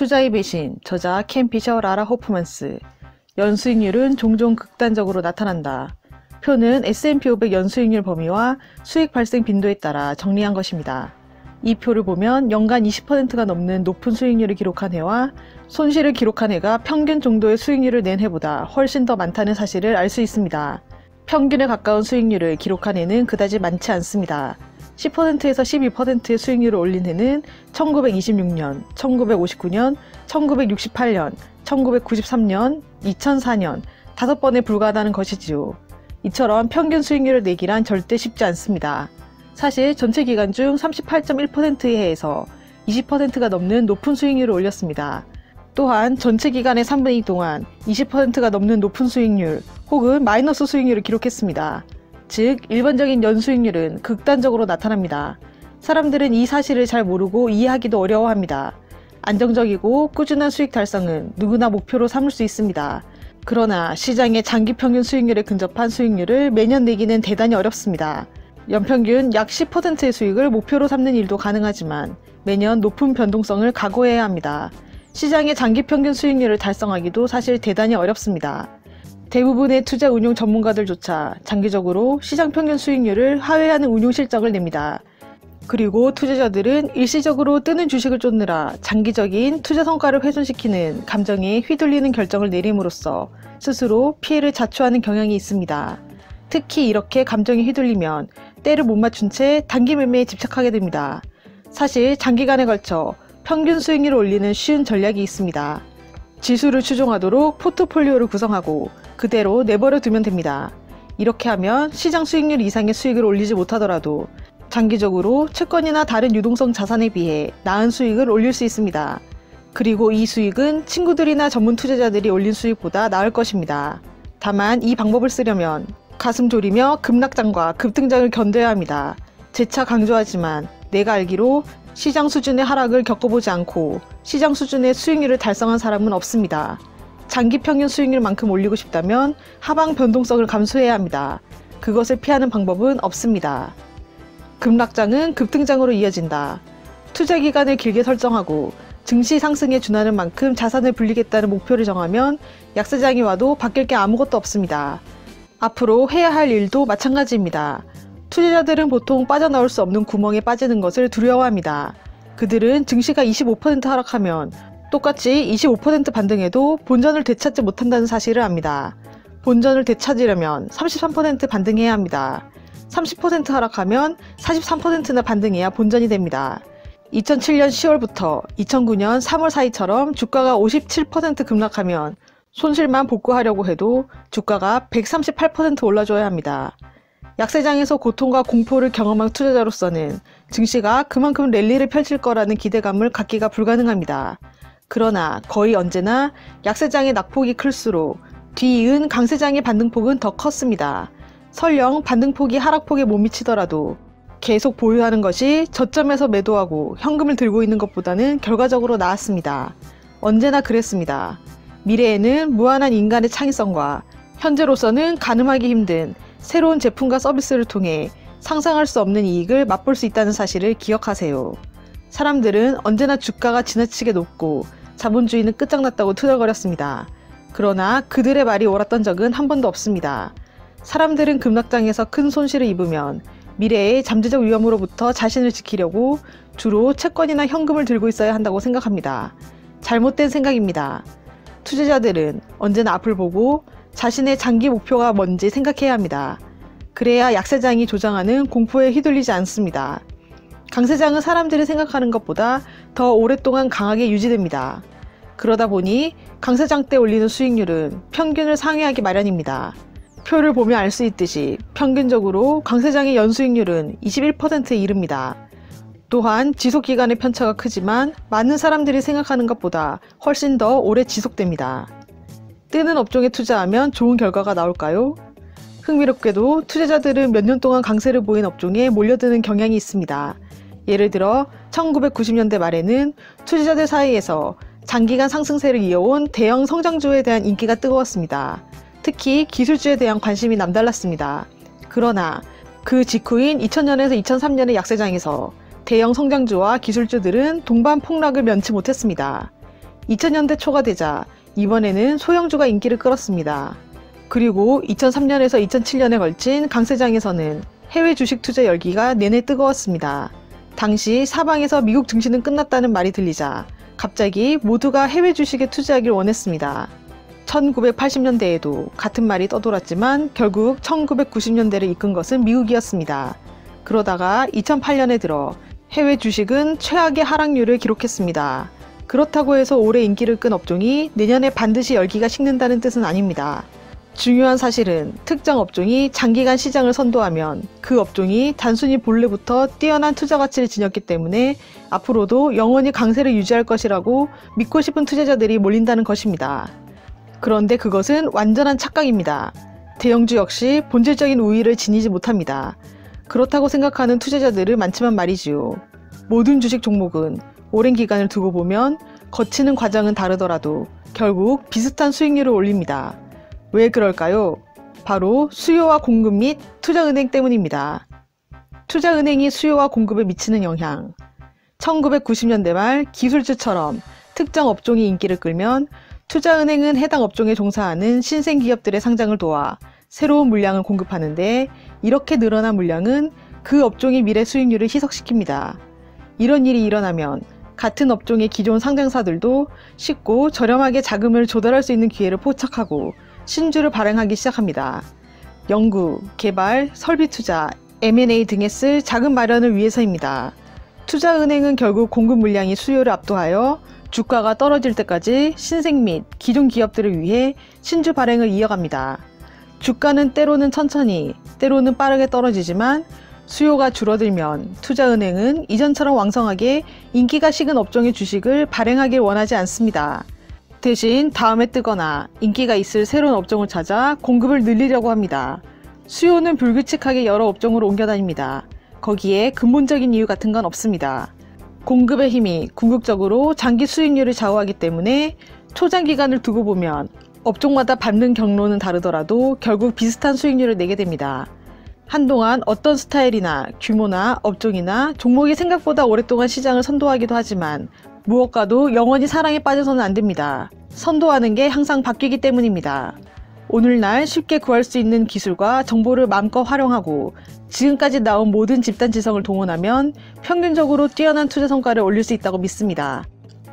투자의 배신, 저자 켄 피셔, 라라 호프만스. 연수익률은 종종 극단적으로 나타난다. 표는 S&P 500 연수익률 범위와 수익 발생 빈도에 따라 정리한 것입니다. 이 표를 보면 연간 20%가 넘는 높은 수익률을 기록한 해와 손실을 기록한 해가 평균 정도의 수익률을 낸 해보다 훨씬 더 많다는 사실을 알 수 있습니다. 평균에 가까운 수익률을 기록한 해는 그다지 많지 않습니다. 10%에서 12%의 수익률을 올린 해는 1926년, 1959년, 1968년, 1993년, 2004년 5번에 불과하다는 것이지요. 이처럼 평균 수익률을 내기란 절대 쉽지 않습니다. 사실 전체 기간 중 38.1%의 해에서 20%가 넘는 높은 수익률을 올렸습니다. 또한 전체 기간의 3분의 2 동안 20%가 넘는 높은 수익률 혹은 마이너스 수익률을 기록했습니다. 즉, 일반적인 연수익률은 극단적으로 나타납니다. 사람들은 이 사실을 잘 모르고 이해하기도 어려워합니다. 안정적이고 꾸준한 수익 달성은 누구나 목표로 삼을 수 있습니다. 그러나 시장의 장기 평균 수익률에 근접한 수익률을 매년 내기는 대단히 어렵습니다. 연평균 약 10%의 수익을 목표로 삼는 일도 가능하지만 매년 높은 변동성을 각오해야 합니다. 시장의 장기 평균 수익률을 달성하기도 사실 대단히 어렵습니다. 대부분의 투자 운용 전문가들조차 장기적으로 시장 평균 수익률을 하회하는 운용 실적을 냅니다. 그리고 투자자들은 일시적으로 뜨는 주식을 쫓느라 장기적인 투자 성과를 훼손시키는 감정에 휘둘리는 결정을 내림으로써 스스로 피해를 자초하는 경향이 있습니다. 특히 이렇게 감정에 휘둘리면 때를 못 맞춘 채 단기 매매에 집착하게 됩니다. 사실 장기간에 걸쳐 평균 수익률을 올리는 쉬운 전략이 있습니다. 지수를 추종하도록 포트폴리오를 구성하고 그대로 내버려 두면 됩니다. 이렇게 하면 시장 수익률 이상의 수익을 올리지 못하더라도 장기적으로 채권이나 다른 유동성 자산에 비해 나은 수익을 올릴 수 있습니다. 그리고 이 수익은 친구들이나 전문 투자자들이 올린 수익보다 나을 것입니다. 다만 이 방법을 쓰려면 가슴 졸이며 급락장과 급등장을 견뎌야 합니다. 재차 강조하지만 내가 알기로 시장 수준의 하락을 겪어보지 않고 시장 수준의 수익률을 달성한 사람은 없습니다. 장기 평균 수익률만큼 올리고 싶다면 하방 변동성을 감수해야 합니다. 그것을 피하는 방법은 없습니다. 급락장은 급등장으로 이어진다. 투자 기간을 길게 설정하고 증시 상승에 준하는 만큼 자산을 불리겠다는 목표를 정하면 약세장이 와도 바뀔 게 아무것도 없습니다. 앞으로 해야 할 일도 마찬가지입니다. 투자자들은 보통 빠져나올 수 없는 구멍에 빠지는 것을 두려워합니다. 그들은 증시가 25% 하락하면 똑같이 25% 반등해도 본전을 되찾지 못한다는 사실을 압니다. 본전을 되찾으려면 33% 반등해야 합니다. 30% 하락하면 43%나 반등해야 본전이 됩니다. 2007년 10월부터 2009년 3월 사이처럼 주가가 57% 급락하면 손실만 복구하려고 해도 주가가 138% 올라줘야 합니다. 약세장에서 고통과 공포를 경험한 투자자로서는 증시가 그만큼 랠리를 펼칠 거라는 기대감을 갖기가 불가능합니다. 그러나 거의 언제나 약세장의 낙폭이 클수록 뒤이은 강세장의 반등폭은 더 컸습니다. 설령 반등폭이 하락폭에 못 미치더라도 계속 보유하는 것이 저점에서 매도하고 현금을 들고 있는 것보다는 결과적으로 나았습니다. 언제나 그랬습니다. 미래에는 무한한 인간의 창의성과 현재로서는 가늠하기 힘든 새로운 제품과 서비스를 통해 상상할 수 없는 이익을 맛볼 수 있다는 사실을 기억하세요. 사람들은 언제나 주가가 지나치게 높고 자본주의는 끝장났다고 투덜거렸습니다. 그러나 그들의 말이 옳았던 적은 한 번도 없습니다. 사람들은 급락장에서 큰 손실을 입으면 미래의 잠재적 위험으로부터 자신을 지키려고 주로 채권이나 현금을 들고 있어야 한다고 생각합니다. 잘못된 생각입니다. 투자자들은 언제나 앞을 보고 자신의 장기 목표가 뭔지 생각해야 합니다. 그래야 약세장이 조장하는 공포에 휘둘리지 않습니다. 강세장은 사람들이 생각하는 것보다 더 오랫동안 강하게 유지됩니다. 그러다 보니 강세장 때 올리는 수익률은 평균을 상회하기 마련입니다. 표를 보면 알 수 있듯이 평균적으로 강세장의 연수익률은 21%에 이릅니다. 또한 지속기간의 편차가 크지만 많은 사람들이 생각하는 것보다 훨씬 더 오래 지속됩니다. 뜨는 업종에 투자하면 좋은 결과가 나올까요? 흥미롭게도 투자자들은 몇 년 동안 강세를 보인 업종에 몰려드는 경향이 있습니다. 예를 들어 1990년대 말에는 투자자들 사이에서 장기간 상승세를 이어온 대형 성장주에 대한 인기가 뜨거웠습니다. 특히 기술주에 대한 관심이 남달랐습니다. 그러나 그 직후인 2000년에서 2003년의 약세장에서 대형 성장주와 기술주들은 동반 폭락을 면치 못했습니다. 2000년대 초가 되자 이번에는 소형주가 인기를 끌었습니다. 그리고 2003년에서 2007년에 걸친 강세장에서는 해외 주식 투자 열기가 내내 뜨거웠습니다. 당시 사방에서 미국 증시는 끝났다는 말이 들리자 갑자기 모두가 해외 주식에 투자하길 원했습니다. 1980년대에도 같은 말이 떠돌았지만 결국 1990년대를 이끈 것은 미국이었습니다. 그러다가 2008년에 들어 해외 주식은 최악의 하락률을 기록했습니다. 그렇다고 해서 올해 인기를 끈 업종이 내년에 반드시 열기가 식는다는 뜻은 아닙니다. 중요한 사실은 특정 업종이 장기간 시장을 선도하면 그 업종이 단순히 본래부터 뛰어난 투자 가치를 지녔기 때문에 앞으로도 영원히 강세를 유지할 것이라고 믿고 싶은 투자자들이 몰린다는 것입니다. 그런데 그것은 완전한 착각입니다. 대형주 역시 본질적인 우위를 지니지 못합니다. 그렇다고 생각하는 투자자들은 많지만 말이지요. 모든 주식 종목은 오랜 기간을 두고 보면 거치는 과정은 다르더라도 결국 비슷한 수익률을 올립니다. 왜 그럴까요? 바로 수요와 공급 및 투자은행 때문입니다. 투자은행이 수요와 공급에 미치는 영향. 1990년대 말 기술주처럼 특정 업종이 인기를 끌면 투자은행은 해당 업종에 종사하는 신생기업들의 상장을 도와 새로운 물량을 공급하는데 이렇게 늘어난 물량은 그 업종의 미래 수익률을 희석시킵니다. 이런 일이 일어나면 같은 업종의 기존 상장사들도 쉽고 저렴하게 자금을 조달할 수 있는 기회를 포착하고 신주를 발행하기 시작합니다. 연구, 개발, 설비 투자, M&A 등에 쓸 자금 마련을 위해서입니다. 투자은행은 결국 공급 물량이 수요를 압도하여 주가가 떨어질 때까지 신생 및 기존 기업들을 위해 신주 발행을 이어갑니다. 주가는 때로는 천천히, 때로는 빠르게 떨어지지만 수요가 줄어들면 투자은행은 이전처럼 왕성하게 인기가 식은 업종의 주식을 발행하길 원하지 않습니다. 대신 다음에 뜨거나 인기가 있을 새로운 업종을 찾아 공급을 늘리려고 합니다. 수요는 불규칙하게 여러 업종으로 옮겨다닙니다. 거기에 근본적인 이유 같은 건 없습니다. 공급의 힘이 궁극적으로 장기 수익률을 좌우하기 때문에 초장기간을 두고 보면 업종마다 밟는 경로는 다르더라도 결국 비슷한 수익률을 내게 됩니다. 한동안 어떤 스타일이나 규모나 업종이나 종목이 생각보다 오랫동안 시장을 선도하기도 하지만 무엇과도 영원히 사랑에 빠져서는 안 됩니다. 선도하는 게 항상 바뀌기 때문입니다. 오늘날 쉽게 구할 수 있는 기술과 정보를 마음껏 활용하고 지금까지 나온 모든 집단지성을 동원하면 평균적으로 뛰어난 투자 성과를 올릴 수 있다고 믿습니다.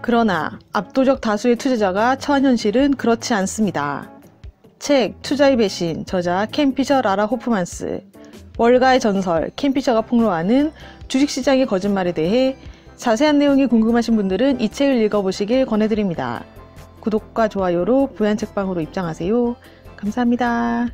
그러나 압도적 다수의 투자자가 처한 현실은 그렇지 않습니다. 책 투자의 배신, 저자 켄 피셔 라라 호프만스. 월가의 전설 켄 피셔가 폭로하는 주식시장의 거짓말에 대해 자세한 내용이 궁금하신 분들은 이 책을 읽어보시길 권해드립니다. 구독과 좋아요로 부얀책방으로 입장하세요. 감사합니다.